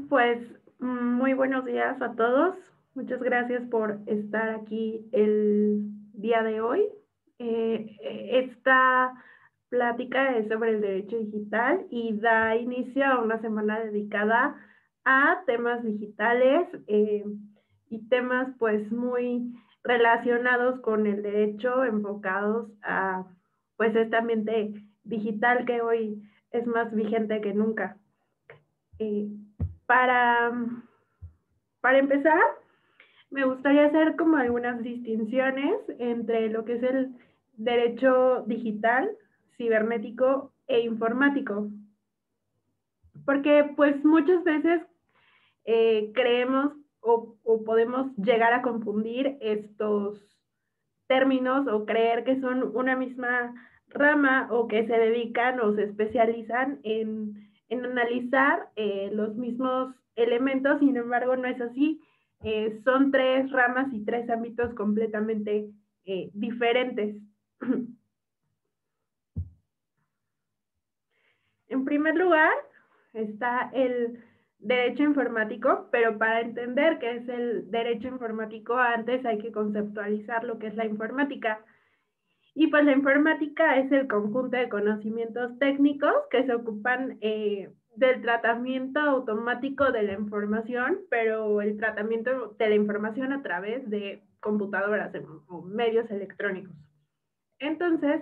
Pues muy buenos días a todos. Muchas gracias por estar aquí el día de hoy. Esta plática es sobre el derecho digital y da inicio a una semana dedicada a temas digitales y temas pues muy relacionados con el derecho, enfocados a pues este ambiente digital que hoy es más vigente que nunca. Eh, para, para empezar, me gustaría hacer como algunas distinciones entre lo que es el derecho digital, cibernético e informático, porque pues muchas veces creemos o podemos llegar a confundir estos términos o creer que son una misma rama o que se dedican o se especializan en analizar los mismos elementos. Sin embargo, no es así. Son tres ramas y tres ámbitos completamente diferentes. En primer lugar, está el derecho informático, pero para entender qué es el derecho informático, antes hay que conceptualizar lo que es la informática. Y pues la informática es el conjunto de conocimientos técnicos que se ocupan del tratamiento automático de la información, pero el tratamiento de la información a través de computadoras o medios electrónicos. Entonces,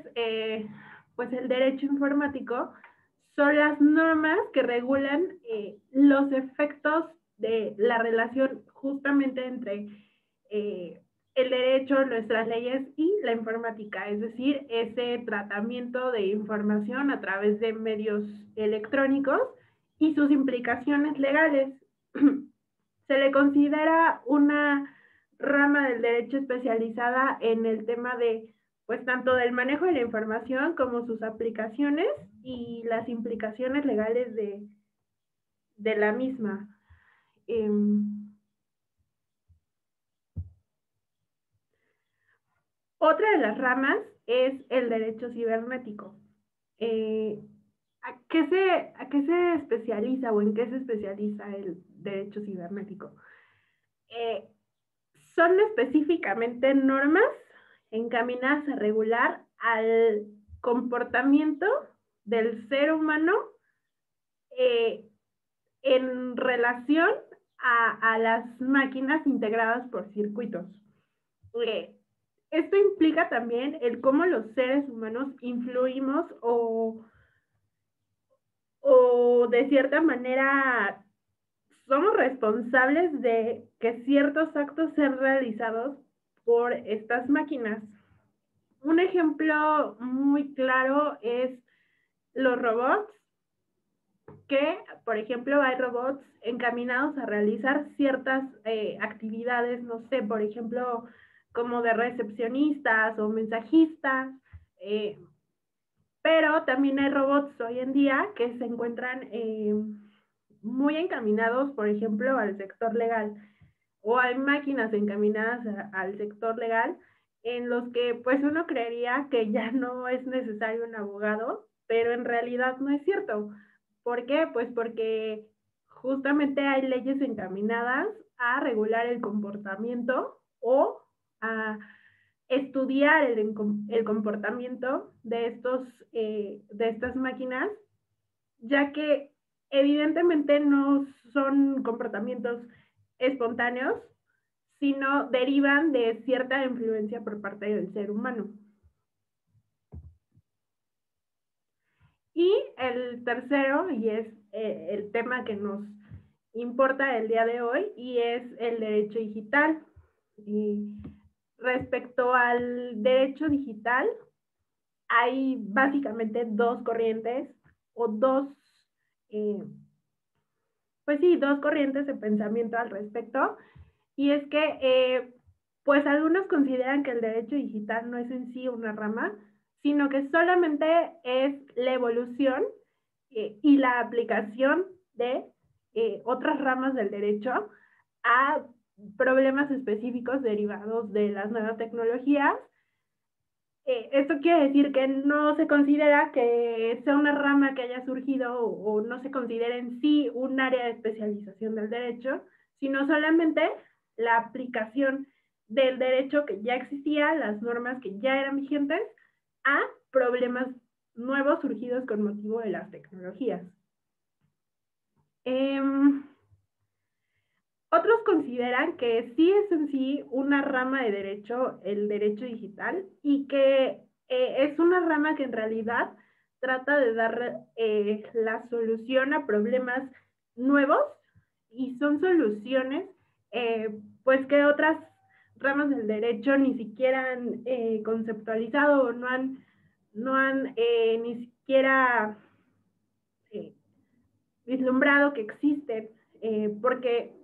pues el derecho informático son las normas que regulan los efectos de la relación justamente entre el derecho, nuestras leyes y la informática, es decir, ese tratamiento de información a través de medios electrónicos y sus implicaciones legales. Se le considera una rama del derecho especializada en el tema de, pues, tanto del manejo de la información como sus aplicaciones y las implicaciones legales de la misma. Eh, Otra de las ramas es el derecho cibernético. Eh, ¿A qué se especializa o en qué se especializa el derecho cibernético? Eh, Son específicamente normas encaminadas a regular al comportamiento del ser humano eh, en relación a las máquinas integradas por circuitos. Eh, Esto implica también el cómo los seres humanos influimos o de cierta manera somos responsables de que ciertos actos sean realizados por estas máquinas. Un ejemplo muy claro es los robots, que, por ejemplo, hay robots encaminados a realizar ciertas actividades, no sé, por ejemplo, como de recepcionistas o mensajistas, eh, pero también hay robots hoy en día que se encuentran muy encaminados, por ejemplo, al sector legal, o hay máquinas encaminadas al sector legal en los que pues uno creería que ya no es necesario un abogado, pero en realidad no es cierto. ¿Por qué? Pues porque justamente hay leyes encaminadas a regular el comportamiento o a estudiar el comportamiento de estas máquinas, ya que evidentemente no son comportamientos espontáneos, sino derivan de cierta influencia por parte del ser humano. Y el tercero, y es el tema que nos importa el día de hoy, y es el derecho digital. Y respecto al derecho digital, hay básicamente dos corrientes o eh, pues sí, dos corrientes de pensamiento al respecto. Y es que, pues algunos consideran que el derecho digital no es en sí una rama, sino que solamente es la evolución y la aplicación de otras ramas del derecho a problemas específicos derivados de las nuevas tecnologías Esto quiere decir que no se considera que sea una rama que haya surgido o no se considera en sí un área de especialización del derecho, sino solamente la aplicación del derecho que ya existía, las normas que ya eran vigentes, a problemas nuevos surgidos con motivo de las tecnologías. Otros consideran que sí es en sí una rama de derecho, el derecho digital, y que es una rama que en realidad trata de dar la solución a problemas nuevos y son soluciones pues que otras ramas del derecho ni siquiera han conceptualizado o no han ni siquiera eh, vislumbrado que existen, porque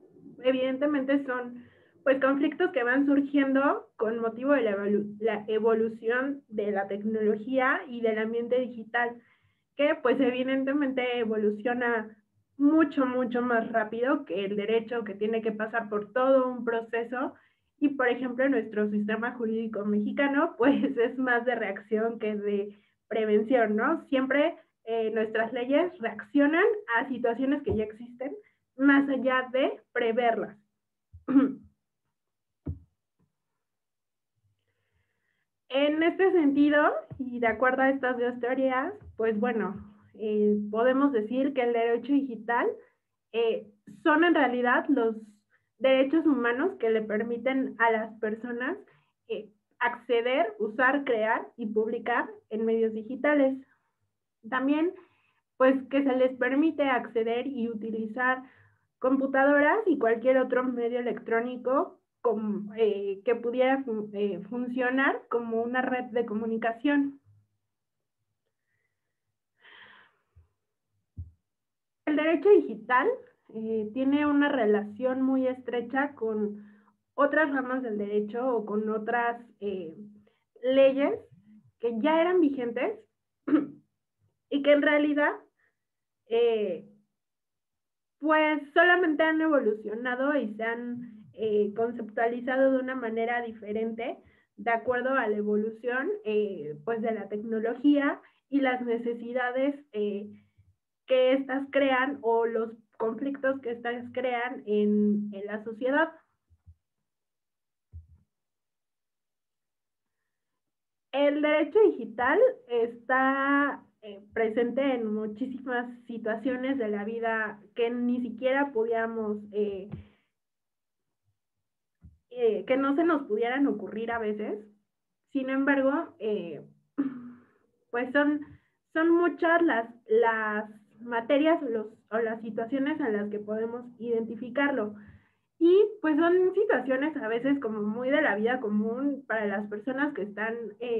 evidentemente son pues conflictos que van surgiendo con motivo de la evolución de la tecnología y del ambiente digital, que pues evidentemente evoluciona mucho, mucho más rápido que el derecho, que tiene que pasar por todo un proceso. Y por ejemplo, nuestro sistema jurídico mexicano, pues es más de reacción que de prevención, ¿no? Siempre nuestras leyes reaccionan a situaciones que ya existen, más allá de preverlas. En este sentido, y de acuerdo a estas dos teorías, pues bueno, podemos decir que el derecho digital eh, son en realidad los derechos humanos que le permiten a las personas acceder, usar, crear y publicar en medios digitales. También, pues que se les permite acceder y utilizar computadoras y cualquier otro medio electrónico que pudiera funcionar como una red de comunicación. El derecho digital tiene una relación muy estrecha con otras ramas del derecho o con otras leyes que ya eran vigentes y que en realidad eh, pues solamente han evolucionado y se han conceptualizado de una manera diferente de acuerdo a la evolución pues de la tecnología y las necesidades que éstas crean o los conflictos que éstas crean en la sociedad. El derecho digital está presente en muchísimas situaciones de la vida que ni siquiera podíamos que no se nos pudieran ocurrir a veces. Sin embargo, pues son muchas las materias o las situaciones en las que podemos identificarlo. Y pues son situaciones a veces como muy de la vida común para las personas que están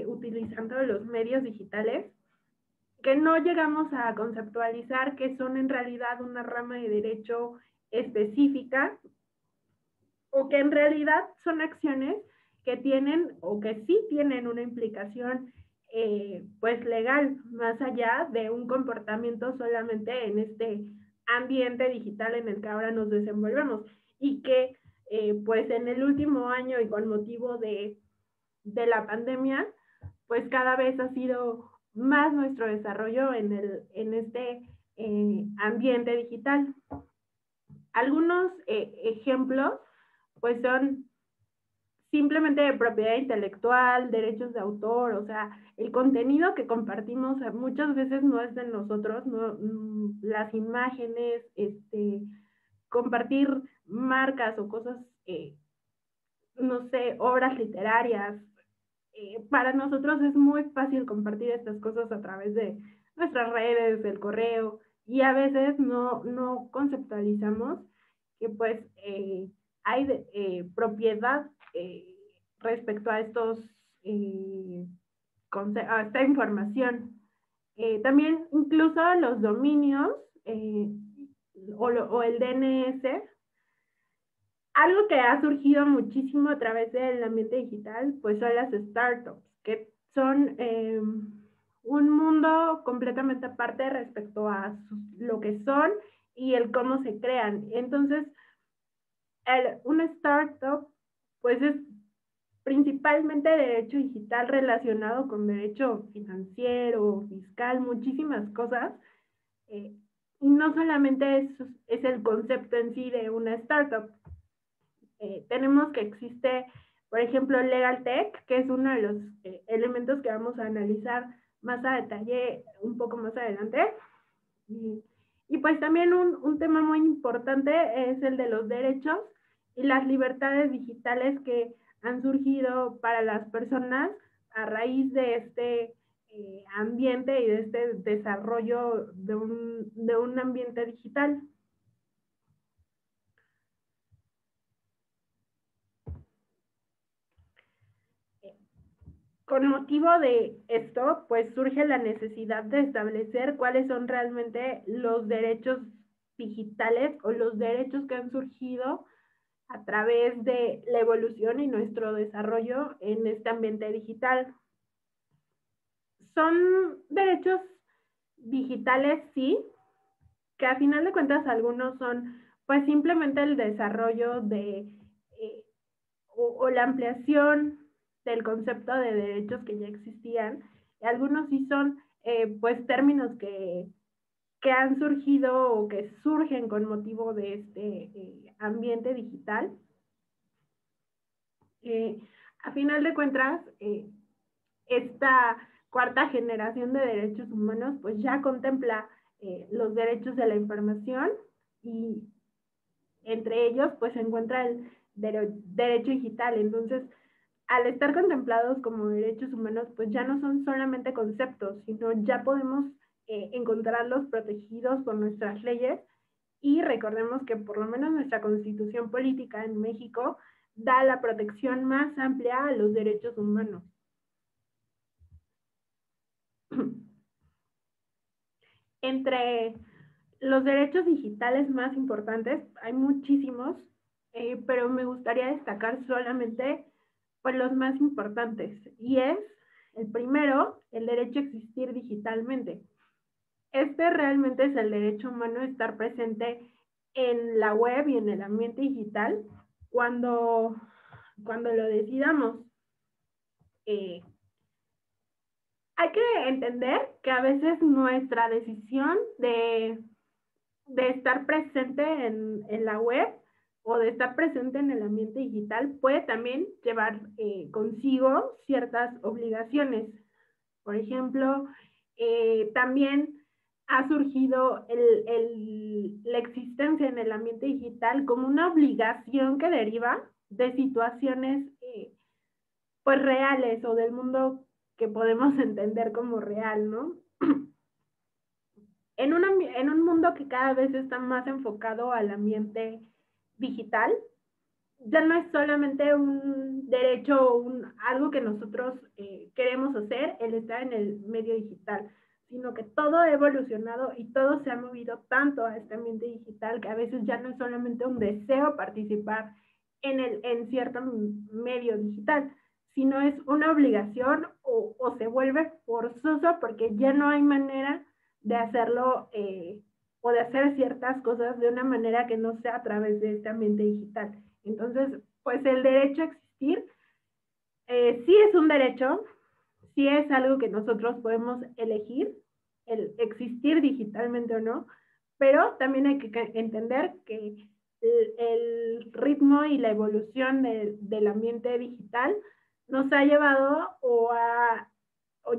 utilizando los medios digitales, que no llegamos a conceptualizar que son en realidad una rama de derecho específica o que en realidad son acciones que tienen o que sí tienen una implicación pues legal, más allá de un comportamiento solamente en este ambiente digital en el que ahora nos desenvolvemos y que pues en el último año y con motivo de la pandemia, pues cada vez ha sido más nuestro desarrollo en este ambiente digital. Algunos ejemplos pues son simplemente de propiedad intelectual, derechos de autor, o sea, el contenido que compartimos muchas veces no es de nosotros, no, las imágenes, compartir marcas o cosas, no sé, obras literarias. Para nosotros es muy fácil compartir estas cosas a través de nuestras redes, del correo, y a veces no conceptualizamos que pues hay propiedad respecto a a esta información. También incluso los dominios o el DNS, algo que ha surgido muchísimo a través del ambiente digital, pues son las startups, que son un mundo completamente aparte respecto a lo que son y el cómo se crean. Entonces, una startup, pues es principalmente derecho digital relacionado con derecho financiero, fiscal, muchísimas cosas. Y no solamente es el concepto en sí de una startup. Tenemos que existe, por ejemplo, Legal Tech, que es uno de los elementos que vamos a analizar más a detalle un poco más adelante. Y pues también un tema muy importante es el de los derechos y las libertades digitales que han surgido para las personas a raíz de este ambiente y de este desarrollo de un ambiente digital. Con motivo de esto, pues surge la necesidad de establecer cuáles son realmente los derechos digitales o los derechos que han surgido a través de la evolución y nuestro desarrollo en este ambiente digital. Son derechos digitales, sí, que a final de cuentas algunos son pues simplemente el desarrollo de o la ampliación del concepto de derechos que ya existían. Algunos sí son pues términos que han surgido o que surgen con motivo de este ambiente digital. A final de cuentas, esta cuarta generación de derechos humanos pues ya contempla los derechos de la información y entre ellos pues se encuentra el derecho digital. Entonces, al estar contemplados como derechos humanos, pues ya no son solamente conceptos, sino ya podemos encontrarlos protegidos por nuestras leyes. Y recordemos que por lo menos nuestra constitución política en México da la protección más amplia a los derechos humanos. Entre los derechos digitales más importantes, hay muchísimos, pero me gustaría destacar solamente pues, los más importantes. Y es, el primero, el derecho a existir digitalmente. Este realmente es el derecho humano a estar presente en la web y en el ambiente digital cuando lo decidamos. Hay que entender que a veces nuestra decisión de estar presente en la web o de estar presente en el ambiente digital puede también llevar consigo ciertas obligaciones. Por ejemplo, también ha surgido la existencia en el ambiente digital como una obligación que deriva de situaciones pues reales o del mundo que podemos entender como real, ¿no? En un mundo que cada vez está más enfocado al ambiente digital, ya no es solamente un derecho, algo que nosotros queremos hacer, el estar en el medio digital, sino que todo ha evolucionado y todo se ha movido tanto a este ambiente digital que a veces ya no es solamente un deseo participar en cierto medio digital, sino es una obligación o se vuelve forzoso porque ya no hay manera de hacerlo o de hacer ciertas cosas de una manera que no sea a través de este ambiente digital. Entonces, pues el derecho a existir sí es un derecho, sí es algo que nosotros podemos elegir, el existir digitalmente o no, pero también hay que entender que el ritmo y la evolución del ambiente digital nos ha llevado o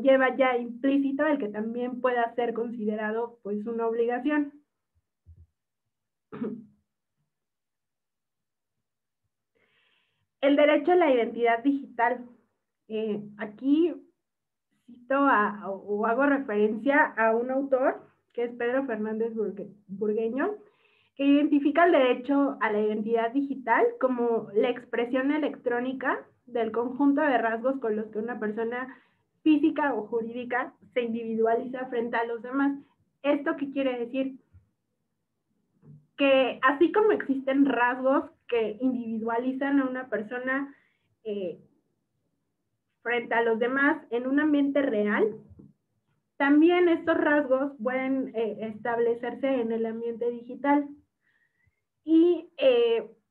lleva ya implícito el que también pueda ser considerado pues una obligación. El derecho a la identidad digital. Aquí cito o hago referencia a un autor que es Pedro Fernández Burgueño, que identifica el derecho a la identidad digital como la expresión electrónica del conjunto de rasgos con los que una persona física o jurídica se individualiza frente a los demás. ¿Esto qué quiere decir? Que así como existen rasgos que individualizan a una persona frente a los demás en un ambiente real, también estos rasgos pueden establecerse en el ambiente digital. Y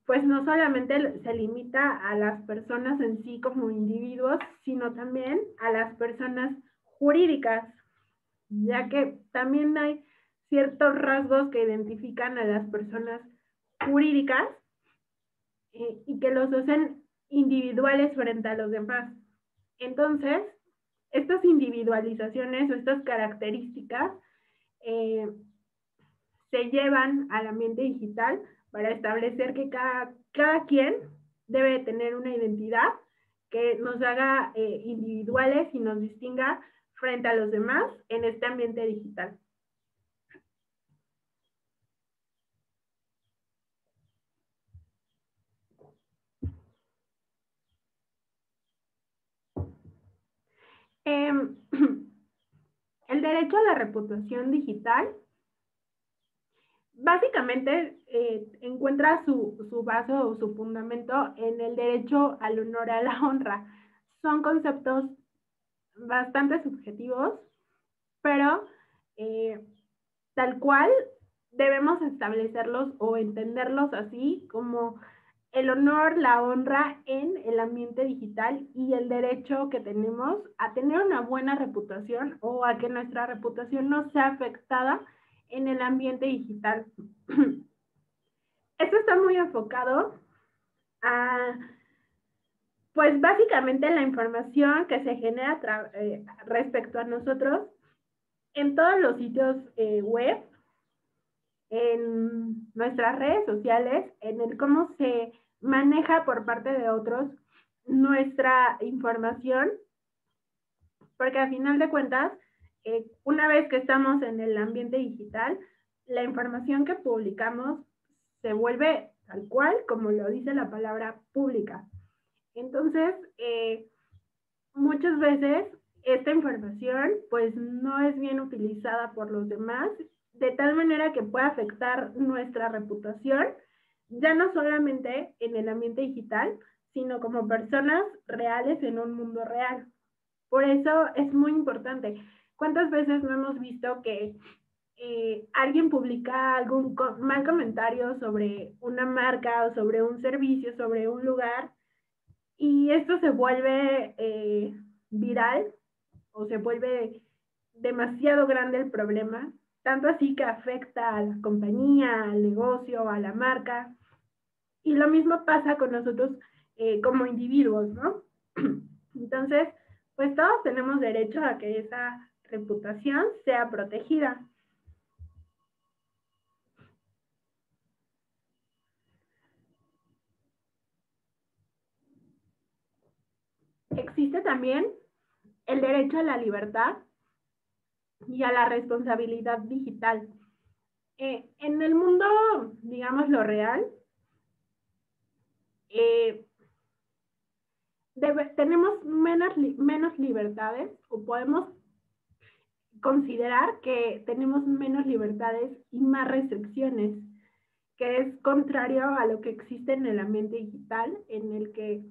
pues no solamente se limita a las personas en sí como individuos, sino también a las personas jurídicas, ya que también hay ciertos rasgos que identifican a las personas jurídicas y que los hacen individuales frente a los demás. Entonces, estas individualizaciones o estas características eh, se llevan al ambiente digital para establecer que cada quien debe tener una identidad que nos haga individuales y nos distinga frente a los demás en este ambiente digital. Eh, el derecho a la reputación digital básicamente encuentra su base o su fundamento en el derecho al honor y a la honra. Son conceptos bastante subjetivos, pero tal cual debemos establecerlos o entenderlos así como el honor, la honra en el ambiente digital y el derecho que tenemos a tener una buena reputación o a que nuestra reputación no sea afectada en el ambiente digital. Esto está muy enfocado a, pues básicamente la información que se genera respecto a nosotros en todos los sitios web, en nuestras redes sociales, en el cómo se maneja por parte de otros nuestra información, porque al final de cuentas, una vez que estamos en el ambiente digital, la información que publicamos se vuelve tal cual, como lo dice la palabra pública. Entonces, muchas veces esta información pues no es bien utilizada por los demás, de tal manera que puede afectar nuestra reputación, ya no solamente en el ambiente digital, sino como personas reales en un mundo real. Por eso es muy importante. ¿Cuántas veces no hemos visto que alguien publica algún mal comentario sobre una marca o sobre un servicio, sobre un lugar, y esto se vuelve viral o se vuelve demasiado grande el problema, tanto así que afecta a la compañía, al negocio, a la marca, y lo mismo pasa con nosotros como individuos, ¿no? Entonces, pues todos tenemos derecho a que esa reputación sea protegida. Existe también el derecho a la libertad y a la responsabilidad digital. En el mundo, digamos, lo real, eh, tenemos menos libertades o podemos considerar que tenemos menos libertades y más restricciones, que es contrario a lo que existe en el ambiente digital, en el que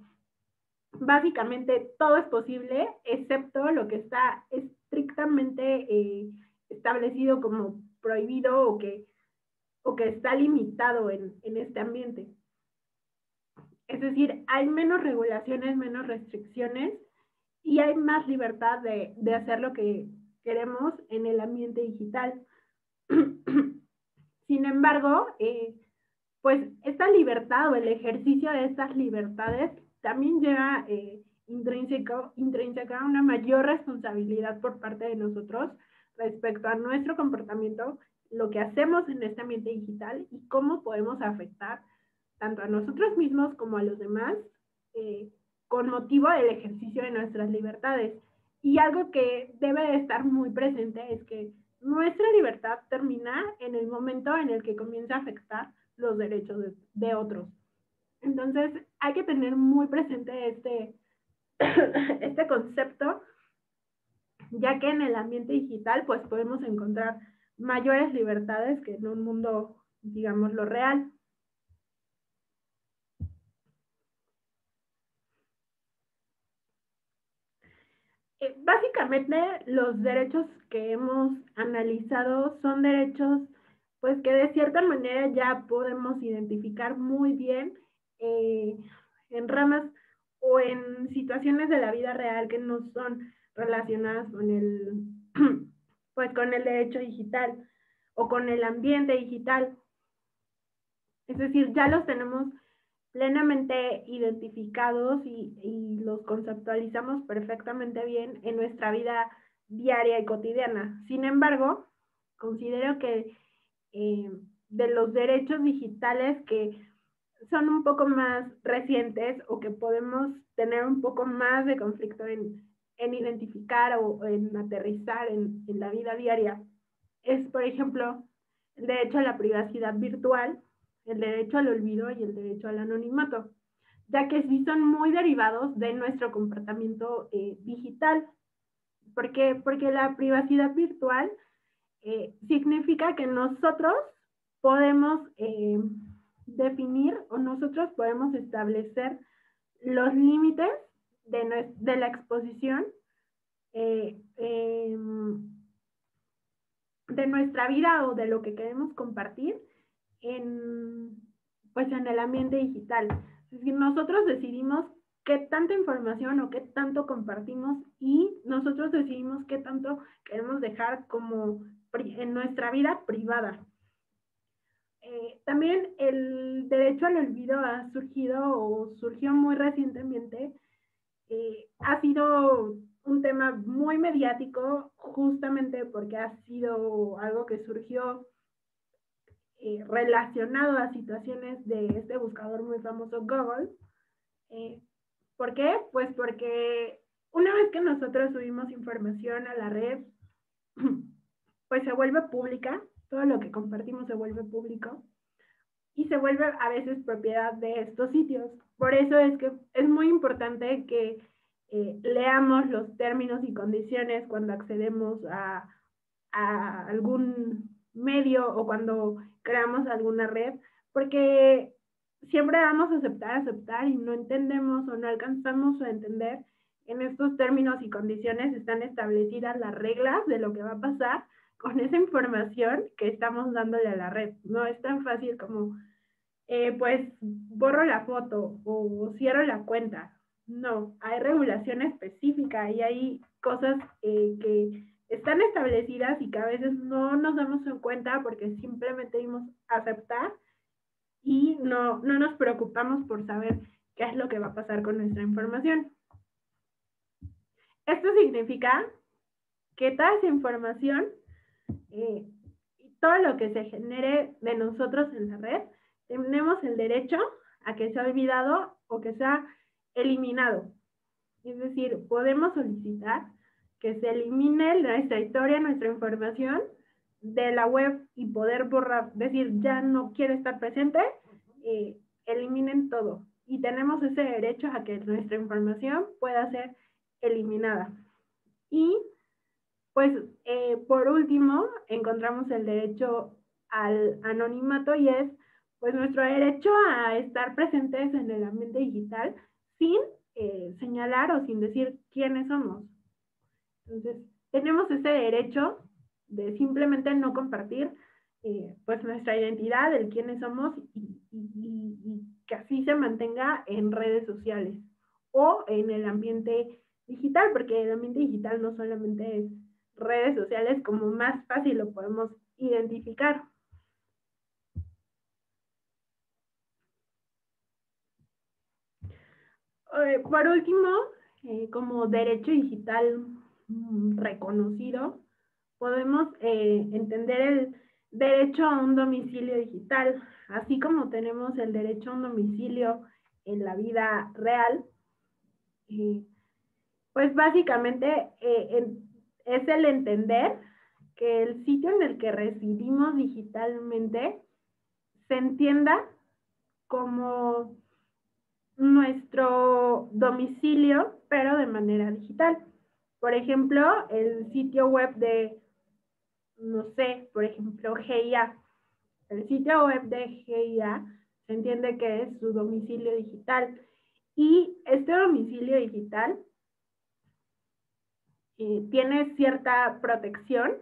básicamente todo es posible, excepto lo que está estrictamente establecido como prohibido o que está limitado en este ambiente. Es decir, hay menos regulaciones, menos restricciones y hay más libertad de hacer lo que queremos en el ambiente digital. Sin embargo, pues esta libertad o el ejercicio de estas libertades también lleva intrínseca una mayor responsabilidad por parte de nosotros respecto a nuestro comportamiento, lo que hacemos en este ambiente digital y cómo podemos afectar tanto a nosotros mismos como a los demás con motivo del ejercicio de nuestras libertades. Y algo que debe de estar muy presente es que nuestra libertad termina en el momento en el que comienza a afectar los derechos de otros. Entonces, hay que tener muy presente este concepto, ya que en el ambiente digital, pues podemos encontrar mayores libertades que en un mundo, digamos, lo real. Básicamente, los derechos que hemos analizado son derechos, pues que de cierta manera ya podemos identificar muy bien eh, en ramas o en situaciones de la vida real que no son relacionadas con pues con el derecho digital o con el ambiente digital. Es decir, ya los tenemos plenamente identificados y los conceptualizamos perfectamente bien en nuestra vida diaria y cotidiana. Sin embargo, considero que de los derechos digitales que son un poco más recientes o que podemos tener un poco más de conflicto en identificar o en aterrizar en la vida diaria, es, por ejemplo, el derecho a la privacidad virtual, el derecho al olvido y el derecho al anonimato, ya que sí son muy derivados de nuestro comportamiento digital. ¿Por qué? Porque la privacidad virtual significa que nosotros podemos definir o nosotros podemos establecer los límites de la exposición eh, eh, de nuestra vida o de lo que queremos compartir en, pues en el ambiente digital. Es decir, nosotros decidimos qué tanta información o qué tanto compartimos y nosotros decidimos qué tanto queremos dejar como en nuestra vida privada. También el derecho al olvido ha surgido o surgió muy recientemente. Ha sido un tema muy mediático justamente porque ha sido algo que surgió relacionado a situaciones de este buscador muy famoso Google. Eh, ¿Por qué? Pues porque una vez que nosotros subimos información a la red, pues se vuelve pública, todo lo que compartimos se vuelve público y se vuelve a veces propiedad de estos sitios. Por eso es que es muy importante que leamos los términos y condiciones cuando accedemos a algún medio o cuando creamos alguna red, porque siempre vamos a aceptar y no entendemos o no alcanzamos a entender en estos términos y condiciones están establecidas las reglas de lo que va a pasar con esa información que estamos dándole a la red. No es tan fácil como, pues, borro la foto o cierro la cuenta. No, hay regulación específica y hay cosas que están establecidas y que a veces no nos damos en cuenta porque simplemente dimos aceptar y no nos preocupamos por saber qué es lo que va a pasar con nuestra información. Esto significa que toda esa información y todo lo que se genere de nosotros en la red, tenemos el derecho a que sea olvidado o que sea eliminado. Es decir, podemos solicitar que se elimine nuestra historia, nuestra información de la web y poder borrar, decir, ya no quiero estar presente, eliminen todo. Y tenemos ese derecho a que nuestra información pueda ser eliminada. Y pues por último, encontramos el derecho al anonimato y es pues nuestro derecho a estar presentes en el ambiente digital sin señalar o sin decir quiénes somos. Entonces, tenemos ese derecho de simplemente no compartir pues nuestra identidad, el quiénes somos y que así se mantenga en redes sociales o en el ambiente digital, porque el ambiente digital no solamente es redes sociales, como más fácil lo podemos identificar. Por último, como derecho digital reconocido, podemos entender el derecho a un domicilio digital, así como tenemos el derecho a un domicilio en la vida real. Pues básicamente es el entender que el sitio en el que residimos digitalmente se entienda como nuestro domicilio, pero de manera digital. Por ejemplo, el sitio web de, no sé, por ejemplo, GIA. El sitio web de GIA se entiende que es su domicilio digital. Y este domicilio digital tiene cierta protección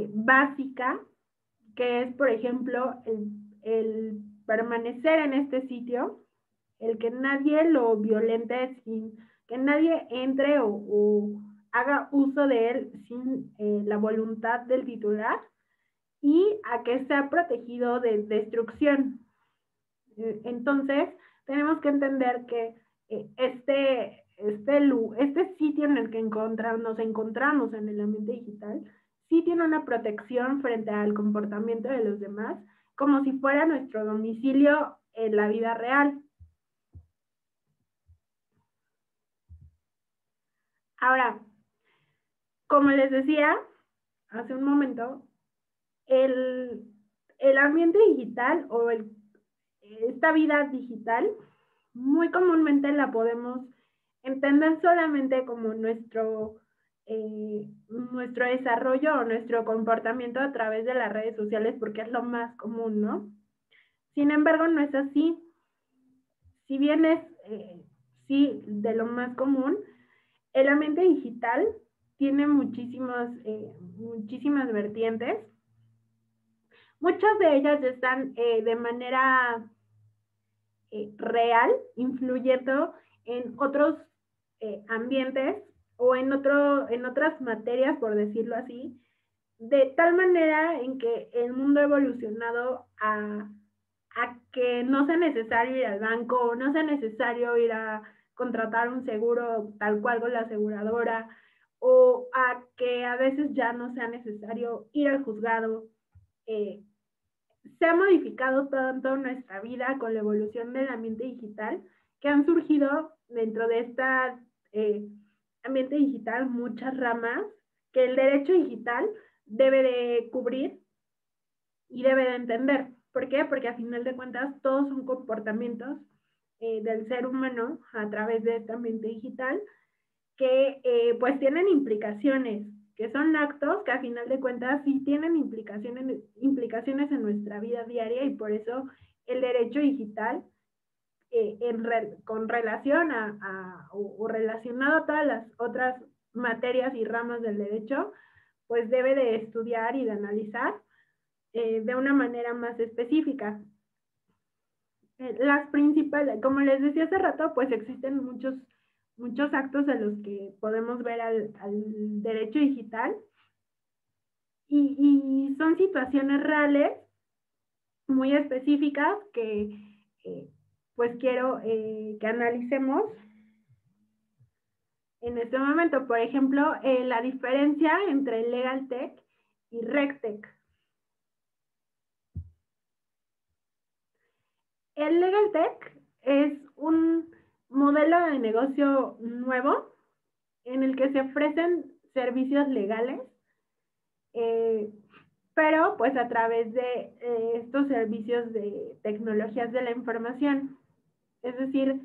básica, que es, por ejemplo, el permanecer en este sitio, el que nadie lo violente, sin que nadie entre o haga uso de él sin la voluntad del titular, y a que sea protegido de destrucción. Entonces, tenemos que entender que este sitio en el que nos encontramos en el ambiente digital sí tiene una protección frente al comportamiento de los demás, como si fuera nuestro domicilio en la vida real. Ahora, como les decía hace un momento, el ambiente digital o esta vida digital muy comúnmente la podemos entender solamente como nuestro desarrollo o nuestro comportamiento a través de las redes sociales, porque es lo más común, ¿no? Sin embargo, no es así. Si bien es sí de lo más común, el ambiente digital tiene muchísimas vertientes. Muchas de ellas están de manera real, influyendo en otros ambientes o en otras materias, por decirlo así, de tal manera en que el mundo ha evolucionado a que no sea necesario ir al banco, o no sea necesario ir a contratar un seguro tal cual con la aseguradora, o a que a veces ya no sea necesario ir al juzgado. Se ha modificado tanto nuestra vida con la evolución del ambiente digital que han surgido dentro de este ambiente digital muchas ramas que el derecho digital debe de cubrir y debe de entender. ¿Por qué? Porque a final de cuentas todos son comportamientos del ser humano a través de este ambiente digital que pues tienen implicaciones, que son actos que a final de cuentas sí tienen implicaciones en nuestra vida diaria, y por eso el derecho digital con relación o relacionado a todas las otras materias y ramas del derecho, pues debe de estudiar y de analizar de una manera más específica. Las principales, como les decía hace rato, pues existen muchos actos de los que podemos ver al derecho digital, y son situaciones reales muy específicas que pues quiero que analicemos en este momento. Por ejemplo, la diferencia entre Legal Tech y RegTech. El Legal Tech es un modelo de negocio nuevo en el que se ofrecen servicios legales, pero pues a través de estos servicios de tecnologías de la información. Es decir,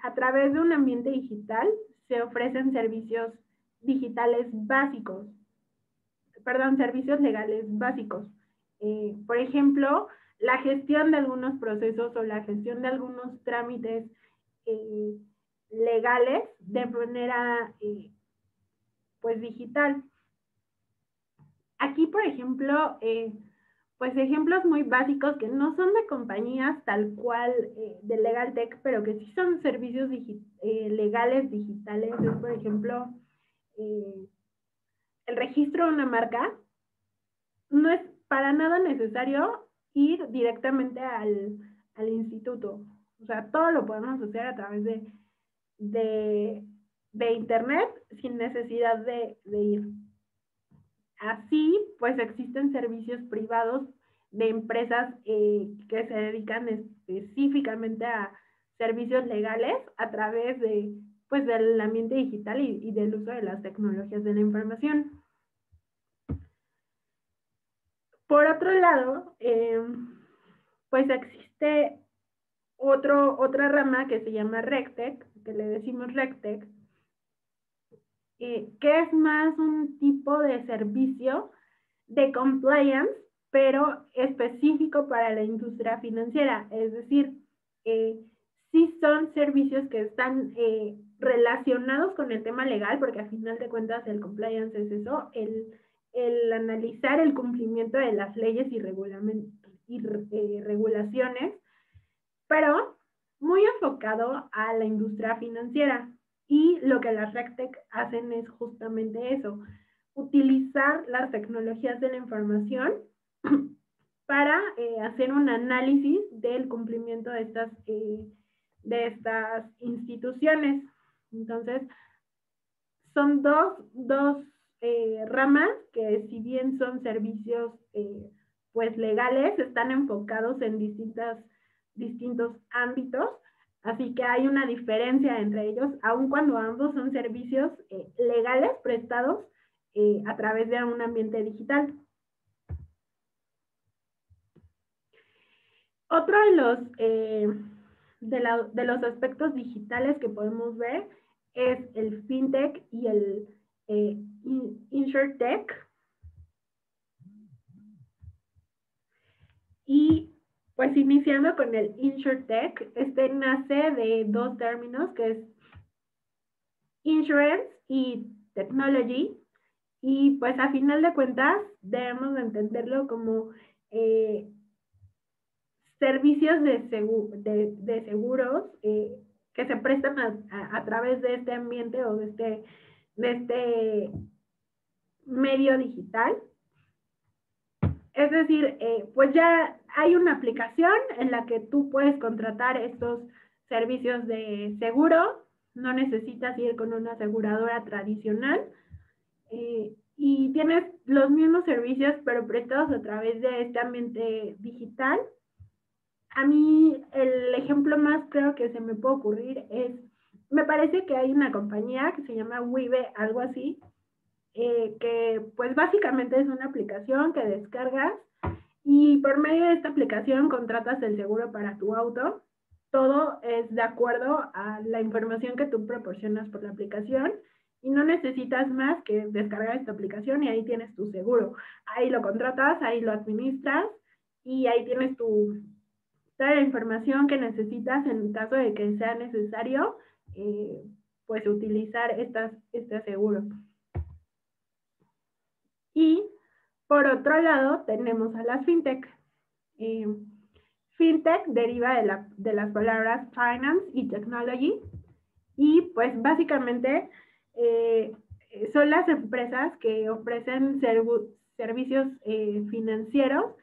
a través de un ambiente digital se ofrecen servicios digitales básicos, perdón, servicios legales básicos. Por ejemplo, la gestión de algunos procesos o la gestión de algunos trámites legales de manera pues digital. Aquí, por ejemplo, pues ejemplos muy básicos que no son de compañías tal cual de Legal Tech, pero que sí son servicios legales digitales. Es, por ejemplo, el registro de una marca. No es para nada necesario ir directamente al instituto. O sea, todo lo podemos hacer a través de internet sin necesidad de ir. Así, pues existen servicios privados de empresas que se dedican específicamente a servicios legales a través pues, del ambiente digital y del uso de las tecnologías de la información. Por otro lado, pues existe otra rama que se llama RegTech, que le decimos RegTech, que es más un tipo de servicio de compliance, pero específico para la industria financiera. Es decir, sí son servicios que están relacionados con el tema legal, porque a final de cuentas el compliance es eso, el analizar el cumplimiento de las leyes y regulaciones pero muy enfocado a la industria financiera. Y lo que las RegTech hacen es justamente eso, utilizar las tecnologías de la información para hacer un análisis del cumplimiento de estas instituciones. Entonces, son dos ramas que si bien son servicios pues legales, están enfocados en distintos ámbitos, así que hay una diferencia entre ellos, aun cuando ambos son servicios legales prestados a través de un ambiente digital. Otro de los aspectos digitales que podemos ver es el fintech y el insurtech. Y pues iniciando con el insurtech, este nace de dos términos que es insurance y technology. Y pues a final de cuentas debemos de entenderlo como servicios de seguros que se prestan a través de este ambiente o de este medio digital. Es decir, pues ya hay una aplicación en la que tú puedes contratar estos servicios de seguro, no necesitas ir con una aseguradora tradicional y tienes los mismos servicios pero prestados a través de este ambiente digital. A mí el ejemplo más claro que se me puede ocurrir es, me parece que hay una compañía que se llama Wibe, algo así, que pues básicamente es una aplicación que descargas y por medio de esta aplicación contratas el seguro para tu auto. Todo es de acuerdo a la información que tú proporcionas por la aplicación y no necesitas más que descargar esta aplicación y ahí tienes tu seguro. Ahí lo contratas, ahí lo administras y ahí tienes toda la información que necesitas en caso de que sea necesario, pues utilizar este seguro. Y por otro lado tenemos a las fintech. Fintech deriva de las palabras finance y technology y pues básicamente son las empresas que ofrecen servicios financieros,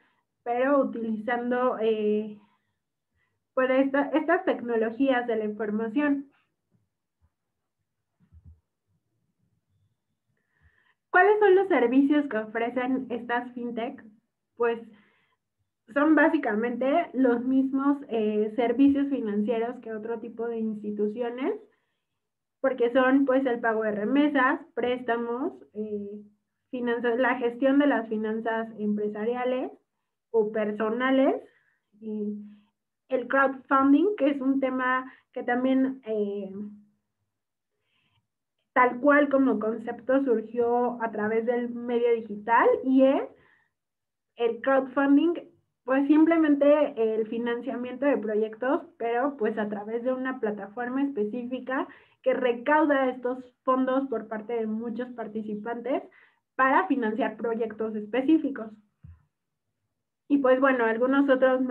pero utilizando pues estas tecnologías de la información. ¿Cuáles son los servicios que ofrecen estas fintech? Pues son básicamente los mismos servicios financieros que otro tipo de instituciones, porque son pues el pago de remesas, préstamos, finanzas, la gestión de las finanzas empresariales o personales, el crowdfunding, que es un tema que también tal cual como concepto surgió a través del medio digital y es el crowdfunding, pues simplemente el financiamiento de proyectos, pero pues a través de una plataforma específica que recauda estos fondos por parte de muchos participantes para financiar proyectos específicos. Y pues bueno, algunos otros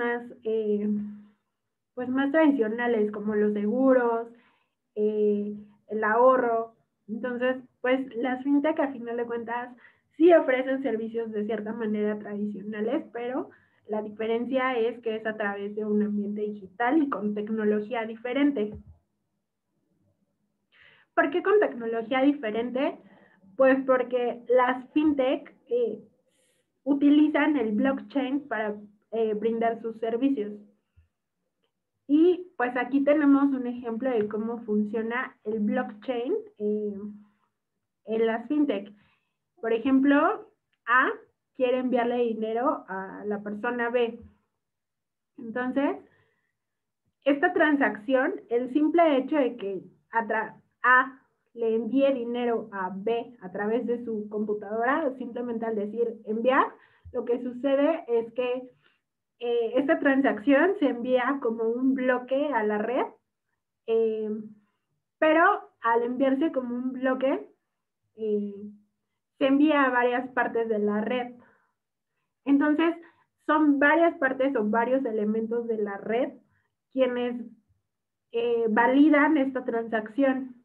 pues más tradicionales como los seguros, el ahorro. Entonces, pues las fintech a final de cuentas sí ofrecen servicios de cierta manera tradicionales, pero la diferencia es que es a través de un ambiente digital y con tecnología diferente. ¿Por qué con tecnología diferente? Pues porque las fintech utilizan el blockchain para brindar sus servicios. Y pues aquí tenemos un ejemplo de cómo funciona el blockchain en las fintech. Por ejemplo, A quiere enviarle dinero a la persona B. Entonces, esta transacción, el simple hecho de que A le envíe dinero a B a través de su computadora, simplemente al decir enviar, lo que sucede es que esta transacción se envía como un bloque a la red, pero al enviarse como un bloque, se envía a varias partes de la red. Entonces, son varias partes o varios elementos de la red quienes validan esta transacción.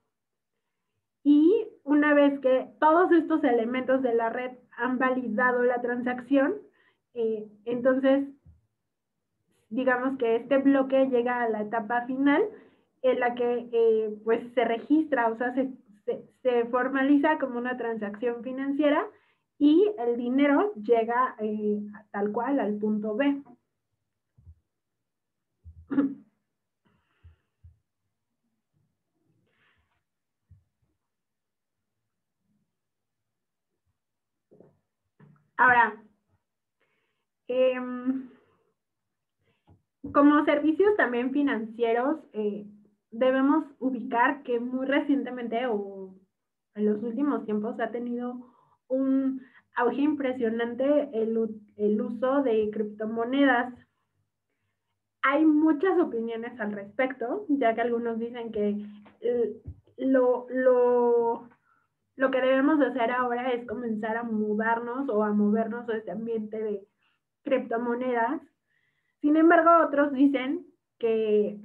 Y una vez que todos estos elementos de la red han validado la transacción, entonces digamos que este bloque llega a la etapa final en la que pues se registra, o sea, se formaliza como una transacción financiera y el dinero llega tal cual al punto B. Ahora, como servicios también financieros, debemos ubicar que muy recientemente o en los últimos tiempos ha tenido un auge impresionante el uso de criptomonedas. Hay muchas opiniones al respecto, ya que algunos dicen que lo, lo, lo que debemos de hacer ahora es comenzar a mudarnos o a movernos de este ambiente de criptomonedas. Sin embargo, otros dicen que,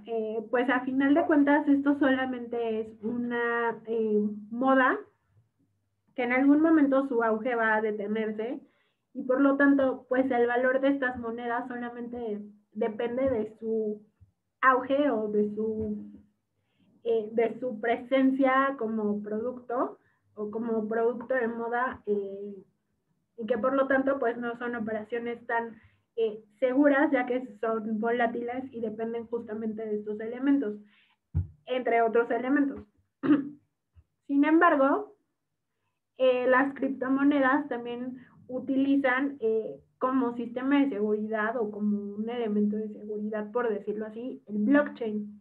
pues a final de cuentas, esto solamente es una moda, que en algún momento su auge va a detenerse y por lo tanto, pues el valor de estas monedas solamente depende de su auge o de su presencia como producto o como producto de moda y que por lo tanto pues no son operaciones tan seguras ya que son volátiles y dependen justamente de estos elementos, entre otros elementos. Sin embargo, las criptomonedas también utilizan como sistema de seguridad o como un elemento de seguridad, por decirlo así, el blockchain.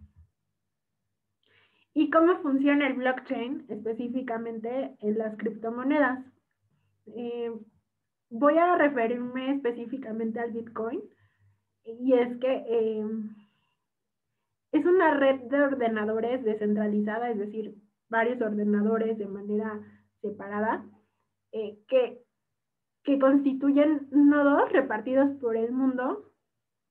¿Y cómo funciona el blockchain específicamente en las criptomonedas? Voy a referirme específicamente al Bitcoin y es que es una red de ordenadores descentralizada, es decir, varios ordenadores de manera separada que constituyen nodos repartidos por el mundo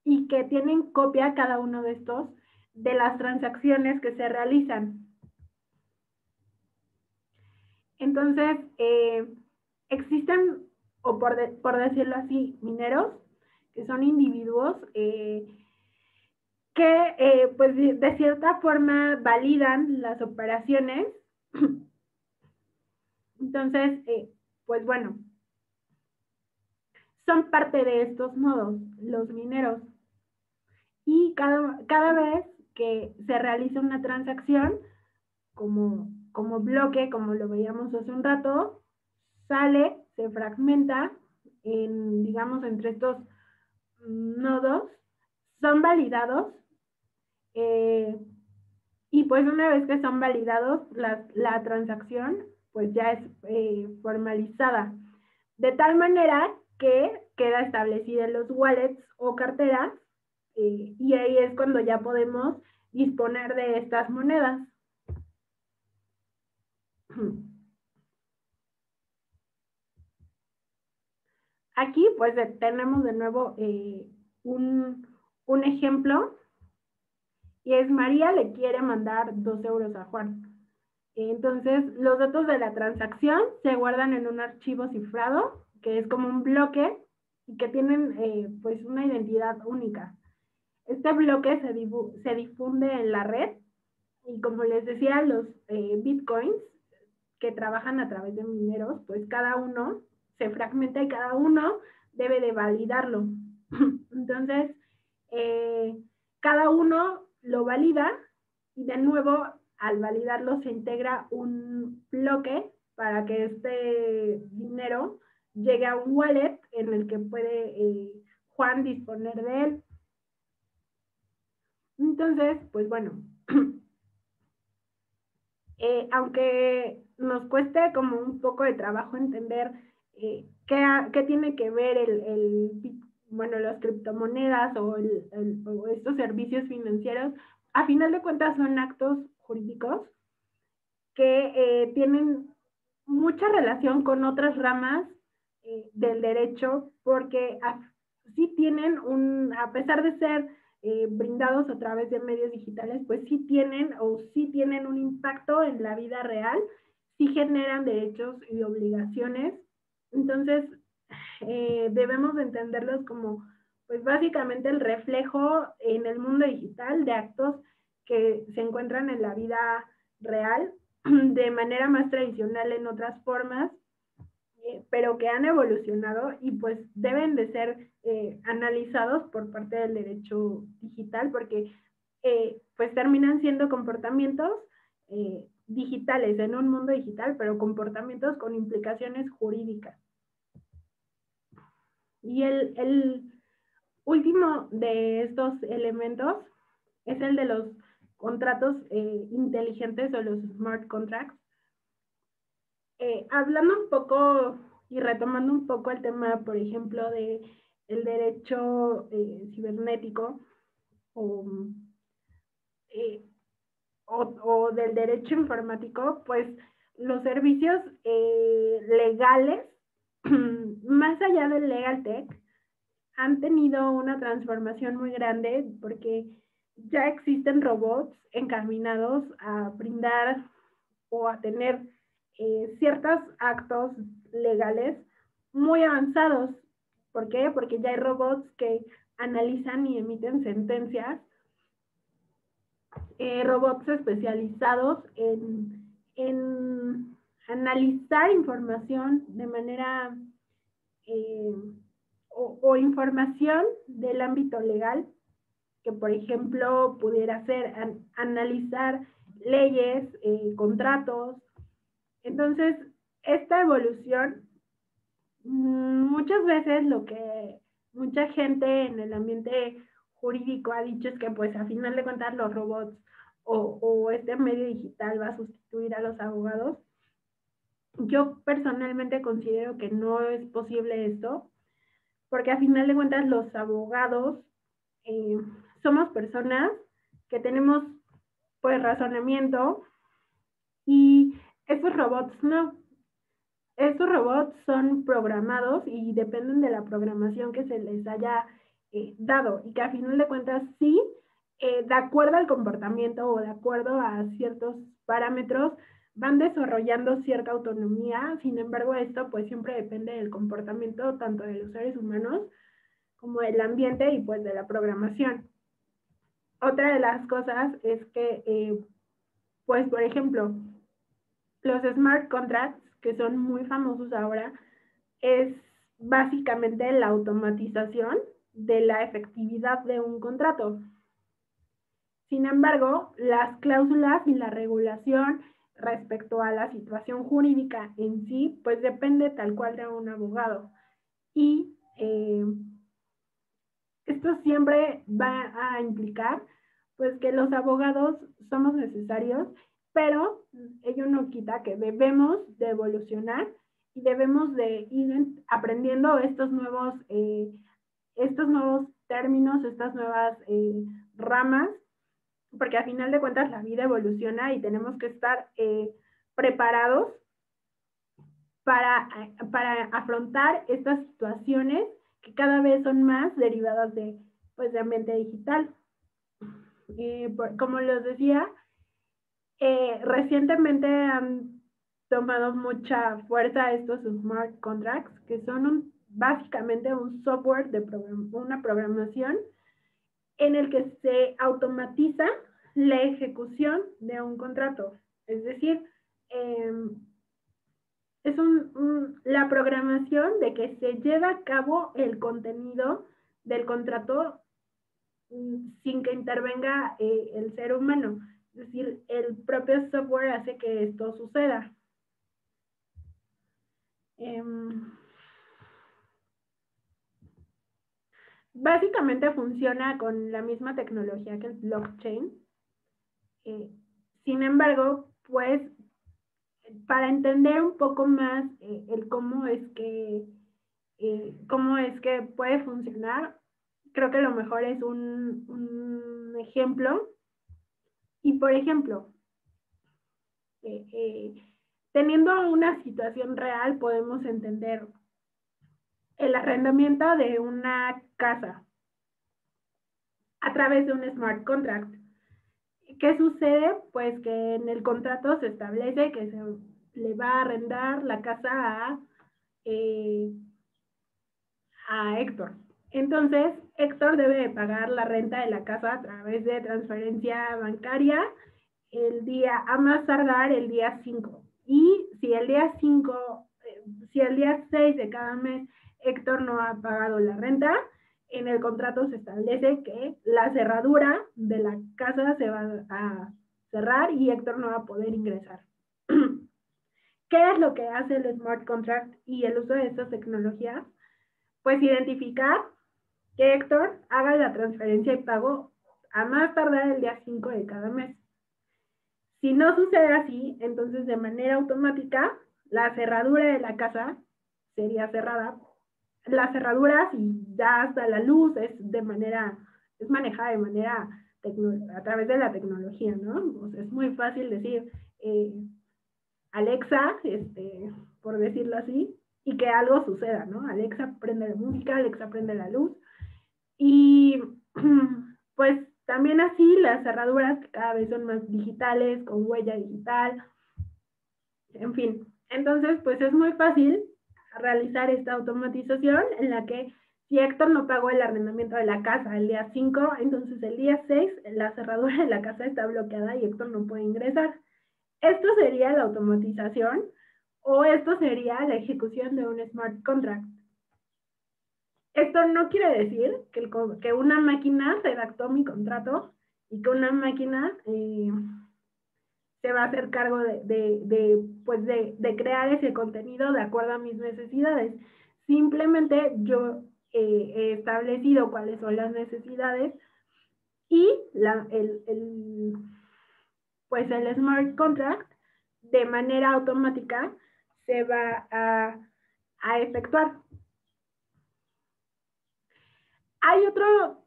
y que tienen copia cada uno de estos de las transacciones que se realizan. Entonces, existen, o por decirlo así, mineros, que son individuos que pues de cierta forma validan las operaciones. Entonces, pues bueno, son parte de estos nodos, los mineros. Y cada vez que se realiza una transacción, como bloque, como lo veíamos hace un rato, sale, se fragmenta en, digamos, entre estos nodos, son validados y pues una vez que son validados, la transacción pues ya es formalizada. De tal manera que queda establecida en los wallets o carteras y ahí es cuando ya podemos disponer de estas monedas. Aquí pues tenemos de nuevo un ejemplo y es María le quiere mandar 2 euros a Juan. Entonces los datos de la transacción se guardan en un archivo cifrado que es como un bloque y que tienen pues una identidad única. Este bloque se difunde en la red y como les decía, los bitcoins que trabajan a través de mineros, pues cada uno se fragmenta y cada uno debe de validarlo. Entonces, cada uno lo valida y de nuevo al validarlo se integra un bloque para que este dinero llegue a un wallet en el que puede Juan disponer de él. Entonces, pues bueno, aunque nos cueste como un poco de trabajo entender qué tiene que ver bueno, las criptomonedas o estos servicios financieros, a final de cuentas son actos jurídicos que tienen mucha relación con otras ramas del derecho porque sí tienen a pesar de ser brindados a través de medios digitales, pues sí tienen un impacto en la vida real, sí generan derechos y obligaciones. Entonces, debemos de entenderlos como, pues básicamente el reflejo en el mundo digital de actos que se encuentran en la vida real de manera más tradicional en otras formas, pero que han evolucionado y pues deben de ser analizados por parte del derecho digital porque pues terminan siendo comportamientos digitales en un mundo digital, pero comportamientos con implicaciones jurídicas. Y el último de estos elementos es el de los contratos inteligentes o los smart contracts. Hablando un poco y retomando un poco el tema, por ejemplo, de el derecho cibernético o, eh, o del derecho informático, pues los servicios legales, más allá del legal tech, han tenido una transformación muy grande porque ya existen robots encaminados a brindar o a tener ciertos actos legales muy avanzados. ¿Por qué? Porque ya hay robots que analizan y emiten sentencias, robots especializados en analizar información de manera eh, o información del ámbito legal, que por ejemplo pudiera ser analizar leyes, contratos. Entonces, esta evolución, muchas veces lo que mucha gente en el ambiente jurídico ha dicho es que pues a final de cuentas los robots o este medio digital va a sustituir a los abogados. Yo personalmente considero que no es posible esto, porque a final de cuentas los abogados eh, somos personas que tenemos pues razonamiento y esos robots no. Estos robots son programados y dependen de la programación que se les haya dado y que a final de cuentas sí, de acuerdo al comportamiento o de acuerdo a ciertos parámetros, van desarrollando cierta autonomía. Sin embargo, esto pues siempre depende del comportamiento tanto de los seres humanos como del ambiente y pues de la programación. Otra de las cosas es que, pues por ejemplo, los smart contracts, que son muy famosos ahora, es básicamente la automatización de la efectividad de un contrato. Sin embargo, las cláusulas y la regulación respecto a la situación jurídica en sí, pues depende tal cual de un abogado. Y esto siempre va a implicar pues que los abogados somos necesarios, pero ello no quita que debemos de evolucionar y debemos de ir aprendiendo estos nuevos términos, estas nuevas ramas, porque a final de cuentas la vida evoluciona y tenemos que estar preparados para afrontar estas situaciones que cada vez son más derivadas pues, de ambiente digital. Como les decía, recientemente han tomado mucha fuerza estos smart contracts, que son básicamente un software de una programación en el que se automatiza la ejecución de un contrato. Es decir, es la programación de que se lleva a cabo el contenido del contrato sin que intervenga el ser humano. Es decir, el propio software hace que esto suceda. Básicamente funciona con la misma tecnología que el blockchain. Sin embargo, pues para entender un poco más el cómo es que puede funcionar, creo que lo mejor es un ejemplo. Y por ejemplo, teniendo una situación real, podemos entender el arrendamiento de una casa. a través de un smart contract. ¿Qué sucede? Pues que en el contrato se establece que se le va a arrendar la casa a Héctor. Entonces, Héctor debe pagar la renta de la casa a través de transferencia bancaria el día, a más tardar el día 5. Y si el día 5, si el día 6 de cada mes Héctor no ha pagado la renta, en el contrato se establece que la cerradura de la casa se va a cerrar y Héctor no va a poder ingresar. ¿Qué es lo que hace el smart contract y el uso de estas tecnologías? Pues identificar que Héctor haga la transferencia y pago a más tardar el día 5 de cada mes. Si no sucede así, entonces de manera automática la cerradura de la casa sería cerrada. Las cerraduras y ya hasta la luz es manejada de manera a través de la tecnología, ¿no? O sea, es muy fácil decir Alexa, por decirlo así, y que algo suceda, ¿no? Alexa prende la música, Alexa prende la luz. Y pues también así las cerraduras que cada vez son más digitales, con huella digital, en fin. Entonces, pues es muy fácil realizar esta automatización en la que si Héctor no pagó el arrendamiento de la casa el día 5, entonces el día 6 la cerradura de la casa está bloqueada y Héctor no puede ingresar. Esto sería la automatización o esto sería la ejecución de un smart contract. Esto no quiere decir que una máquina redactó mi contrato y que una máquina se va a hacer cargo de crear ese contenido de acuerdo a mis necesidades. Simplemente yo he establecido cuáles son las necesidades y pues el smart contract de manera automática se va a efectuar. Hay otro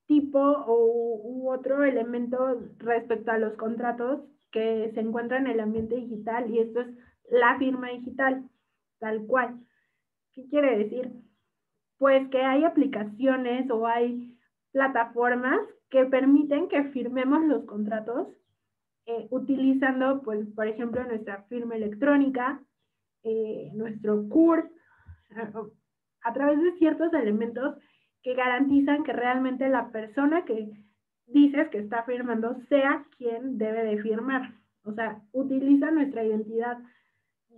tipo u otro elemento respecto a los contratos que se encuentra en el ambiente digital y esto es la firma digital, tal cual. ¿Qué quiere decir? Pues que hay aplicaciones o hay plataformas que permiten que firmemos los contratos utilizando, pues, por ejemplo, nuestra firma electrónica, nuestro CURP, a través de ciertos elementos que garantizan que realmente la persona que dices que está firmando sea quien debe de firmar. O sea, utiliza nuestra identidad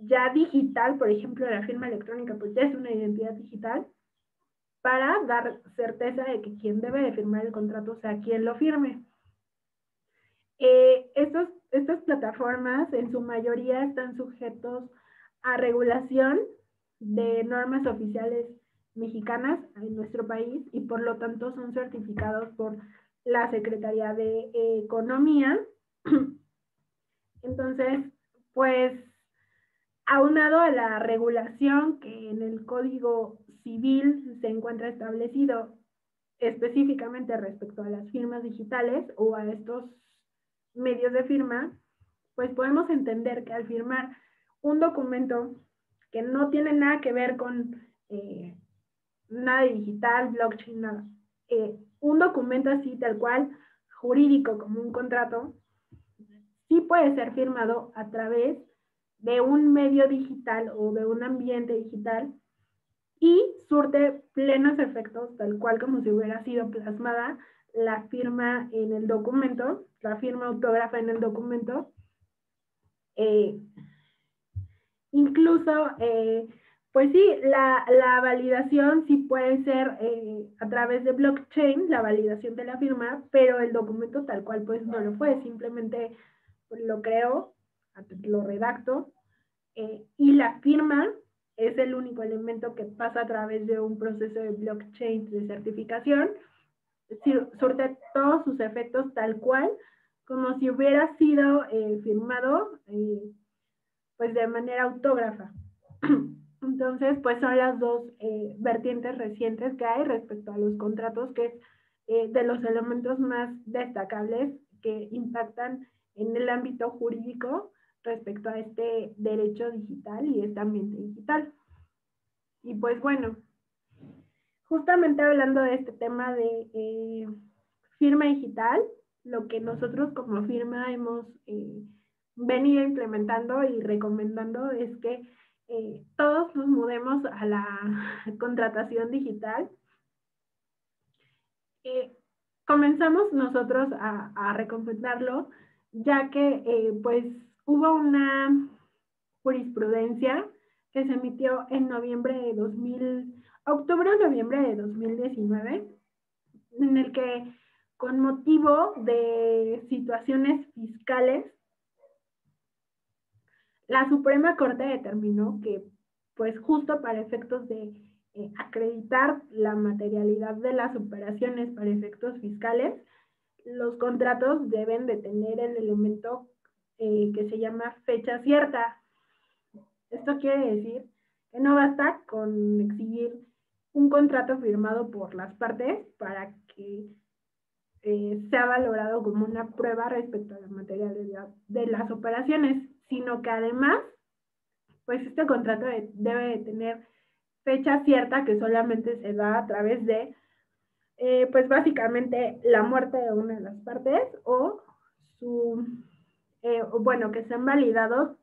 ya digital, por ejemplo, la firma electrónica, pues ya es una identidad digital, para dar certeza de que quien debe de firmar el contrato sea quien lo firme. Estas plataformas en su mayoría están sujetos a regulación de normas oficiales mexicanas en nuestro país y por lo tanto son certificados por la Secretaría de Economía. Entonces, pues, aunado a la regulación que en el Código Civil se encuentra establecido específicamente respecto a las firmas digitales o a estos medios de firma, pues podemos entender que al firmar un documento que no tiene nada que ver con nada digital, blockchain, nada, un documento así tal cual, jurídico como un contrato, sí puede ser firmado a través de un medio digital o de un ambiente digital y surte plenos efectos, tal cual como si hubiera sido plasmada la firma en el documento, la firma autógrafa en el documento. Incluso, pues sí, la validación sí puede ser a través de blockchain, la validación de la firma, pero el documento tal cual pues no lo fue, simplemente lo creo, lo redacto, y la firma es el único elemento que pasa a través de un proceso de blockchain de certificación, surte todos sus efectos tal cual, como si hubiera sido firmado pues de manera autógrafa. Entonces, pues son las dos vertientes recientes que hay respecto a los contratos, que es de los elementos más destacables que impactan en el ámbito jurídico respecto a este derecho digital y este ambiente digital. Y pues bueno, justamente hablando de este tema de firma digital, lo que nosotros como firma hemos venido implementando y recomendando es que todos nos mudemos a la contratación digital. Comenzamos nosotros a recomendarlo, ya que pues hubo una jurisprudencia que se emitió en octubre o noviembre de 2019, en el que con motivo de situaciones fiscales, la Suprema Corte determinó que, pues justo para efectos de acreditar la materialidad de las operaciones para efectos fiscales, los contratos deben de tener el elemento que se llama fecha cierta. Esto quiere decir que no basta con exhibir un contrato firmado por las partes para que sea valorado como una prueba respecto a la materialidad de las operaciones, sino que además, pues este contrato debe de tener fecha cierta que solamente se da a través de, pues básicamente la muerte de una de las partes o bueno, que sean validados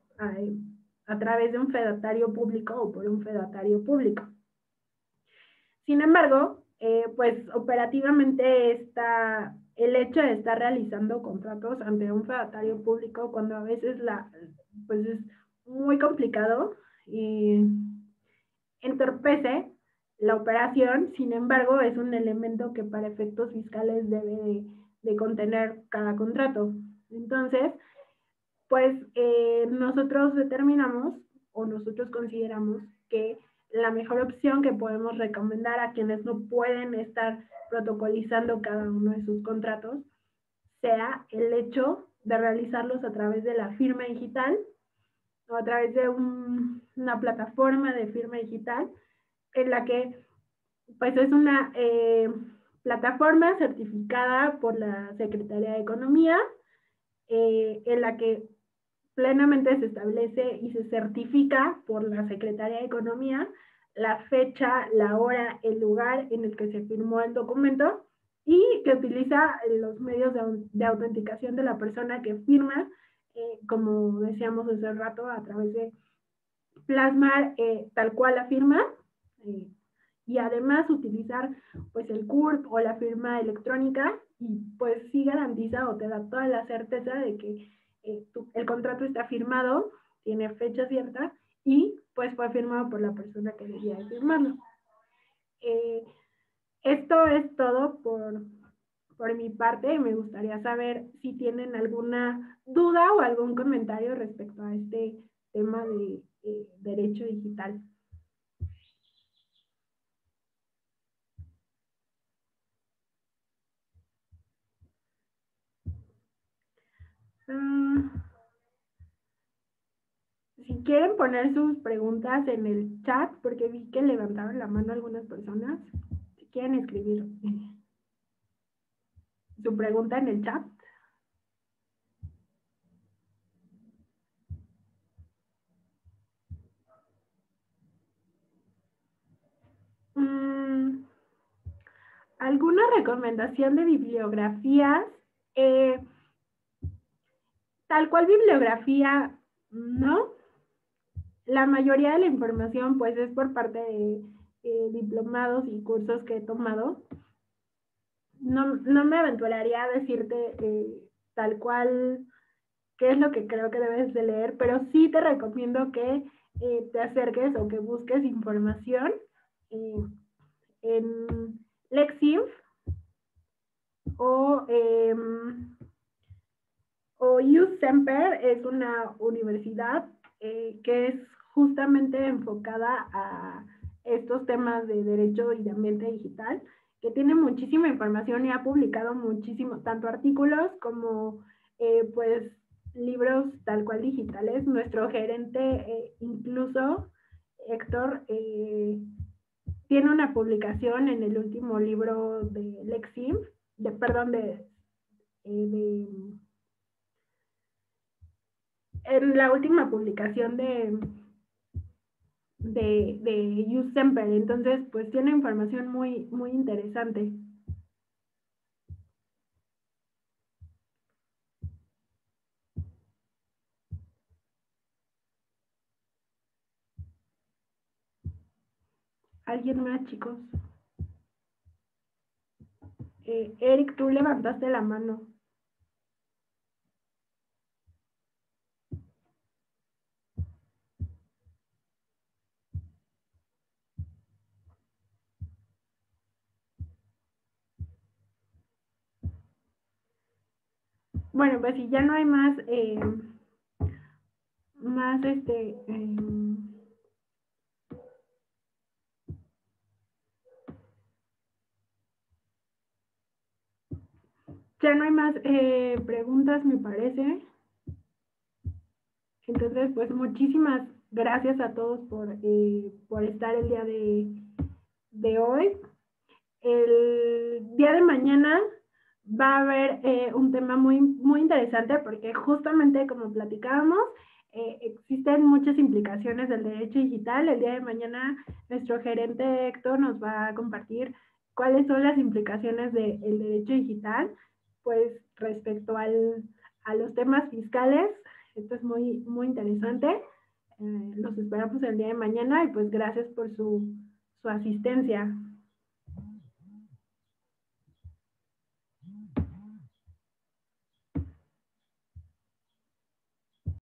a través de un fedatario público o por un fedatario público. Sin embargo, pues operativamente el hecho de estar realizando contratos ante un fedatario público cuando a veces pues es muy complicado y entorpece la operación. Sin embargo, es un elemento que para efectos fiscales debe de contener cada contrato. Entonces, pues nosotros determinamos o nosotros consideramos que la mejor opción que podemos recomendar a quienes no pueden estar protocolizando cada uno de sus contratos sea el hecho de realizarlos a través de la firma digital o a través de una plataforma de firma digital en la que pues es una plataforma certificada por la Secretaría de Economía, en la que plenamente se establece y se certifica por la Secretaría de Economía la fecha, la hora, el lugar en el que se firmó el documento y que utiliza los medios de autenticación de la persona que firma, como decíamos hace rato, a través de plasmar tal cual la firma y además utilizar pues el CURP o la firma electrónica y pues sí garantiza o te da toda la certeza de que el contrato está firmado, tiene fecha cierta y pues fue firmado por la persona que debía firmarlo. Esto es todo por mi parte. Me gustaría saber si tienen alguna duda o algún comentario respecto a este tema de derecho digital. Si quieren poner sus preguntas en el chat, porque vi que levantaron la mano algunas personas, si quieren escribir su pregunta en el chat. ¿Alguna recomendación de bibliografías? Tal cual bibliografía, ¿no? La mayoría de la información pues es por parte de diplomados y cursos que he tomado. No me aventuraría a decirte tal cual qué es lo que creo que debes de leer, pero sí te recomiendo que te acerques o que busques información en Lexinf o USemper. Es una universidad que es justamente enfocada a estos temas de derecho y de ambiente digital, que tiene muchísima información y ha publicado muchísimo, tanto artículos como pues libros tal cual digitales. Nuestro gerente, incluso Héctor, tiene una publicación en el último libro de Lexinf, en la última publicación de USemper. Entonces, pues tiene información muy, muy interesante. ¿Alguien más, chicos? Eric, tú levantaste la mano. Bueno, pues si ya no hay más, ya no hay más preguntas, me parece. Entonces, pues muchísimas gracias a todos por estar el día de hoy. El día de mañana va a haber un tema muy, muy interesante porque justamente como platicábamos, existen muchas implicaciones del derecho digital. El día de mañana nuestro gerente Héctor nos va a compartir cuáles son las implicaciones del derecho digital, pues respecto a los temas fiscales. Esto es muy, muy interesante. Los esperamos el día de mañana y pues gracias por su asistencia.